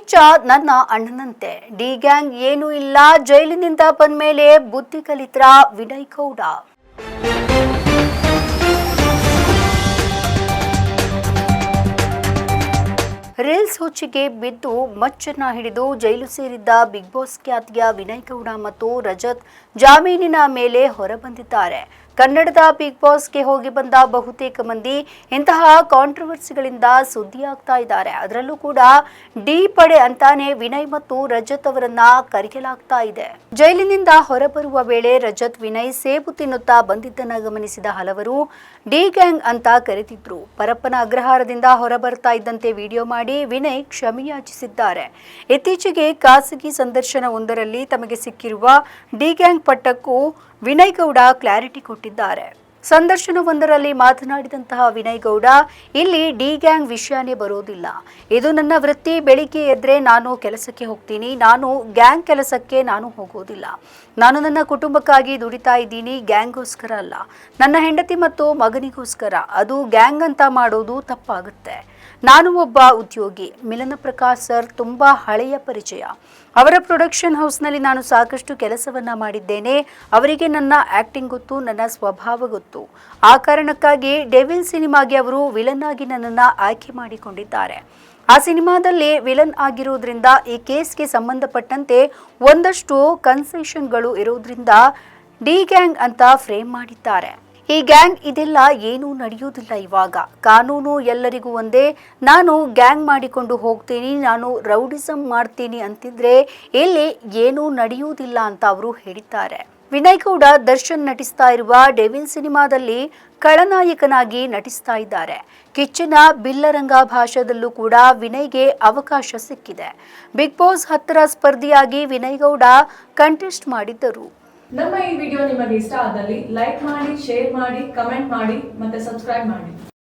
ಕಿಚ್ಚ ನನ್ನ ಅಣ್ಣನಂತೆ D gang ಏನೂ ಇಲ್ಲ, ಜೈಲಿನಿಂದ ಬಂದ್ಮೇಲೆ ಬುದ್ಧಿ ಕಲಿತ್ರ ವಿನಯ್ ಗೌಡ. ರೀಲ್ಸ್ ಹುಚ್ಚಿಗೆ ಬಿದ್ದು ಮಚ್ಚನ್ನ ಹಿಡಿದು ಜೈಲು ಸೇರಿದ್ದ ಬಿಗ್ ಬಾಸ್ ಖ್ಯಾತಿಯ ವಿನಯ್ ಗೌಡ ಮತ್ತು ರಜತ್ ಜಾಮೀನಿನ ಮೇಲೆ ಹೊರಬಂದಿದ್ದಾರೆ. ಕನ್ನಡದ ಬಿಗ್ ಬಾಸ್ಗೆ ಹೋಗಿ ಬಂದ ಬಹುತೇಕ ಮಂದಿ ಇಂತಹ ಕಾಂಟ್ರವರ್ಸಿಗಳಿಂದ ಸುದ್ದಿಯಾಗ್ತಾ ಇದ್ದಾರೆ. ಅದರಲ್ಲೂ ಕೂಡ ಡಿ ಪಡೆ ಅಂತಾನೆ ವಿನಯ್ ಮತ್ತು ರಜತ್ ಅವರನ್ನ ಕರೆಯಲಾಗ್ತಾ ಇದೆ. ಜೈಲಿನಿಂದ ಹೊರಬರುವ ವೇಳೆ ರಜತ್ ವಿನಯ್ ಸೇಬು ತಿನ್ನುತ್ತಾ ಬಂದಿದ್ದನ್ನ ಗಮನಿಸಿದ ಹಲವರು ಡಿ ಗ್ಯಾಂಗ್ ಅಂತ ಕರೆದಿದ್ರು. ಪರಪ್ಪನ ಅಗ್ರಹಾರದಿಂದ ಹೊರಬರ್ತಾ ಇದ್ದಂತೆ ವಿಡಿಯೋ ಮಾಡಿ ವಿನಯ್ ಕ್ಷಮೆಯಾಚಿಸಿದ್ದಾರೆ. ಇತ್ತೀಚೆಗೆ ಖಾಸಗಿ ಸಂದರ್ಶನವೊಂದರಲ್ಲಿ ತಮಗೆ ಸಿಕ್ಕಿರುವ ಡಿ ಗ್ಯಾಂಗ್ ಪಟ್ಟಕ್ಕೂ ವಿನಯ್ ಗೌಡ ಕ್ಲಾರಿಟಿ ಕೊಟ್ಟಿದ್ದಾರೆ. ಸಂದರ್ಶನವೊಂದರಲ್ಲಿ ಮಾತನಾಡಿದಂತಹ ವಿನಯ್ ಗೌಡ, ಇಲ್ಲಿ ಡಿ ಗ್ಯಾಂಗ್ ವಿಷಯನೇ ಬರೋದಿಲ್ಲ. ಇದು ನನ್ನ ವೃತ್ತಿ. ಬೆಳಿಗ್ಗೆ ಎದ್ರೆ ನಾನು ಕೆಲಸಕ್ಕೆ ಹೋಗ್ತೀನಿ. ನಾನು ಗ್ಯಾಂಗ್ ಕೆಲಸಕ್ಕೆ ನಾನು ಹೋಗೋದಿಲ್ಲ. ನಾನು ನನ್ನ ಕುಟುಂಬಕ್ಕಾಗಿ ದುಡಿತಾ ಇದ್ದೀನಿ, ಗ್ಯಾಂಗ್ಗೋಸ್ಕರ ಅಲ್ಲ. ನನ್ನ ಹೆಂಡತಿ ಮತ್ತು ಮಗನಿಗೋಸ್ಕರ. ಅದು ಗ್ಯಾಂಗ್ ಅಂತ ಮಾಡೋದು ತಪ್ಪಾಗುತ್ತೆ. ನಾನು ಒಬ್ಬ ಉದ್ಯೋಗಿ. ಮಿಲನ ಪ್ರಕಾಶ್ ಸರ್ ತುಂಬಾ ಹಳೆಯ ಪರಿಚಯ. ಅವರ ಪ್ರೊಡಕ್ಷನ್ ಹೌಸ್ನಲ್ಲಿ ನಾನು ಸಾಕಷ್ಟು ಕೆಲಸವನ್ನ ಮಾಡಿದ್ದೇನೆ. ಅವರಿಗೆ ನನ್ನ ಆಕ್ಟಿಂಗ್ ಗೊತ್ತು, ನನ್ನ ಸ್ವಭಾವ ಗೊತ್ತು. ಆ ಕಾರಣಕ್ಕಾಗಿ ಡೆವಿಲ್ ಸಿನಿಮಾಗೆ ಅವರು ವಿಲನ್ ಆಗಿ ನನ್ನನ್ನು ಆಯ್ಕೆ ಮಾಡಿಕೊಂಡಿದ್ದಾರೆ. ಆ ಸಿನಿಮಾದಲ್ಲಿ ವಿಲನ್ ಆಗಿರೋದ್ರಿಂದ ಈ ಕೇಸ್ಗೆ ಸಂಬಂಧಪಟ್ಟಂತೆ ಒಂದಷ್ಟು ಕನ್ಸೆಷನ್ಗಳು ಇರೋದ್ರಿಂದ ಡಿ ಗ್ಯಾಂಗ್ ಅಂತ ಫ್ರೇಮ್ ಮಾಡಿದ್ದಾರೆ. ಈ ಗ್ಯಾಂಗ್ ಇದೆಲ್ಲ ಏನೂ ನಡೆಯುವುದಿಲ್ಲ. ಇವಾಗ ಕಾನೂನು ಎಲ್ಲರಿಗೂ ಒಂದೇ. ನಾನು ಗ್ಯಾಂಗ್ ಮಾಡಿಕೊಂಡು ಹೋಗ್ತೀನಿ, ನಾನು ರೌಡಿಸಮ್ ಮಾಡ್ತೀನಿ ಅಂತಿದ್ರೆ ಇಲ್ಲಿ ಏನೂ ನಡೆಯುವುದಿಲ್ಲ ಅಂತ ಅವರು ಹೇಳಿದ್ದಾರೆ. ವಿನಯ್ ಗೌಡ ದರ್ಶನ್ ನಟಿಸ್ತಾ ಇರುವ ಡೆವಿಲ್ ಸಿನಿಮಾದಲ್ಲಿ ಖಳನಾಯಕನಾಗಿ ನಟಿಸ್ತಾ ಇದ್ದಾರೆ. ಕಿಚ್ಚನ ಬಿಲ್ಲರಂಗ ಭಾಷೆದಲ್ಲೂ ಕೂಡ ವಿನಯ್ಗೆ ಅವಕಾಶ ಸಿಕ್ಕಿದೆ. ಬಿಗ್ ಬಾಸ್ 10ರ ಸ್ಪರ್ಧಿಯಾಗಿ ವಿನಯ್ ಗೌಡ ಕಂಟೆಸ್ಟ್ ಮಾಡಿದ್ದರು. ನಮ್ಮ ಈ ವಿಡಿಯೋ ನಿಮಗೆ ಇಷ್ಟ ಆದಲ್ಲಿ ಲೈಕ್ ಮಾಡಿ, ಶೇರ್ ಮಾಡಿ, ಕಮೆಂಟ್ ಮಾಡಿ ಮತ್ತೆ ಸಬ್ಸ್ಕ್ರೈಬ್ ಮಾಡಿ.